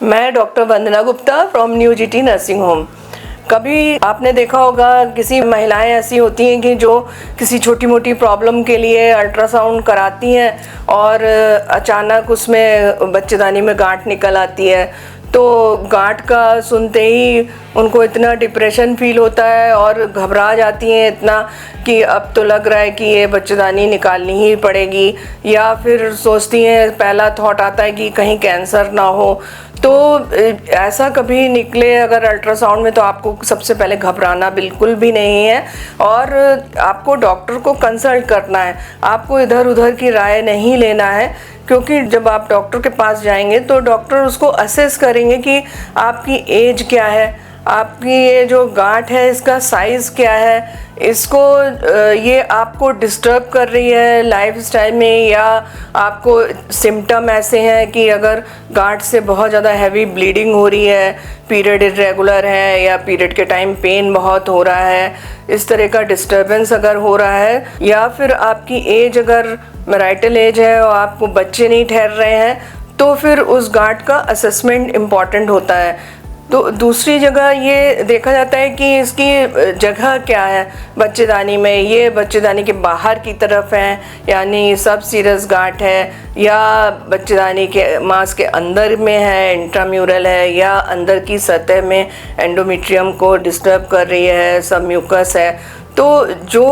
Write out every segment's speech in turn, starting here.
मैं doctor Vandana Gupta from new GT nursing home. कभी आपने देखा होगा किसी महिलाएं ऐसी होती हैं कि जो किसी छोटी मोटी प्रॉब्लम के लिए अल्ट्रासाउंड कराती हैं और अचानक उसमें बच्चेदानी में गांठ निकल आती है। तो गांठ का सुनते ही उनको इतना डिप्रेशन फील होता है और घबरा जाती हैं इतना कि अब तो लग रहा है कि ये बच्चेदानी निकालनी ही पड़ेगी, या फिर सोचती हैं, पहला थॉट आता है कि कहीं कैंसर ना हो। तो ऐसा कभी निकले अगर अल्ट्रासाउंड में तो आपको सबसे पहले घबराना बिल्कुल भी नहीं है और आपको डॉक्टर को कंसल्ट करना है। आपको इधर उधर की राय नहीं लेना है, क्योंकि जब आप डॉक्टर के पास जाएंगे तो डॉक्टर उसको असेस करेंगे कि आपकी एज क्या है, आपकी ये जो गांठ है इसका साइज़ क्या है, इसको ये आपको डिस्टर्ब कर रही है लाइफस्टाइल में, या आपको सिम्टम ऐसे हैं कि अगर गांठ से बहुत ज़्यादा हैवी ब्लीडिंग हो रही है, पीरियड इरेगुलर है, या पीरियड के टाइम पेन बहुत हो रहा है, इस तरह का डिस्टर्बेंस अगर हो रहा है, या फिर आपकी एज अगर मैरिटल एज है और आपको बच्चे नहीं ठहर रहे हैं, तो फिर उस गांठ का असेसमेंट इम्पॉर्टेंट होता है। तो दूसरी जगह ये देखा जाता है कि इसकी जगह क्या है बच्चेदानी में, ये बच्चेदानी के बाहर की तरफ है यानी सब सीरस गांठ है, या बच्चेदानी के मांस के अंदर में है, इंट्राम्यूरल है, या अंदर की सतह में एंडोमेट्रियम को डिस्टर्ब कर रही है, सब म्यूकस है। तो जो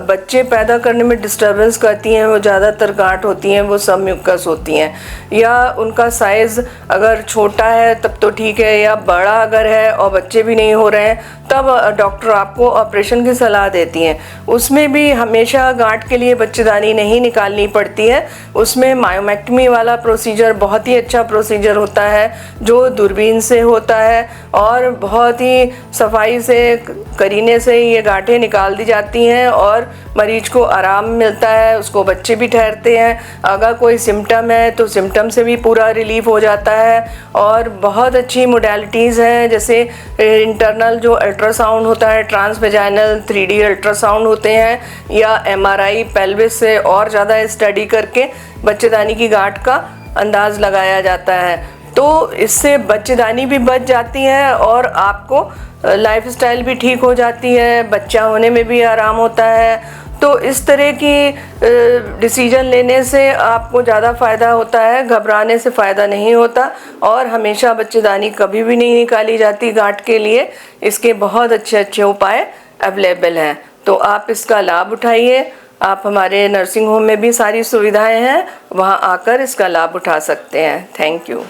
बच्चे पैदा करने में डिस्टर्बेंस करती हैं वो ज़्यादातर गांठ होती हैं, वो सब म्यूकस होती हैं, या उनका साइज़ अगर छोटा है तब तो ठीक है, या बड़ा अगर है और बच्चे भी नहीं हो रहे हैं तब डॉक्टर आपको ऑपरेशन की सलाह देती हैं। उसमें भी हमेशा गांठ के लिए बच्चेदानी नहीं निकालनी पड़ती है, उसमें मायोमेक्टमी वाला प्रोसीजर बहुत ही अच्छा प्रोसीजर होता है जो दूरबीन से होता है और बहुत ही सफाई से करीने से ये गांठें निकाल दी जाती हैं और मरीज को आराम मिलता है, उसको बच्चे भी ठहरते हैं। अगर कोई सिम्टम है तो सिम्टम से भी पूरा रिलीफ हो जाता है। और बहुत अच्छी मोडेलिटीज़ हैं, जैसे इंटरनल जो अल्ट्रासाउंड होता है, ट्रांसवेजाइनल 3D अल्ट्रासाउंड होते हैं, या MRI पेल्विस से और ज़्यादा स्टडी करके बच्चेदानी की गांठ का अंदाज़ लगाया जाता है। तो इससे बच्चेदानी भी बच जाती है और आपको लाइफस्टाइल भी ठीक हो जाती है, बच्चा होने में भी आराम होता है। तो इस तरह की डिसीजन लेने से आपको ज़्यादा फ़ायदा होता है, घबराने से फ़ायदा नहीं होता। और हमेशा बच्चेदानी कभी भी नहीं निकाली जाती गांठ के लिए, इसके बहुत अच्छे अच्छे उपाय अवेलेबल हैं। तो आप इसका लाभ उठाइए। आप हमारे नर्सिंग होम में भी सारी सुविधाएं हैं, वहां आकर इसका लाभ उठा सकते हैं। Thank you.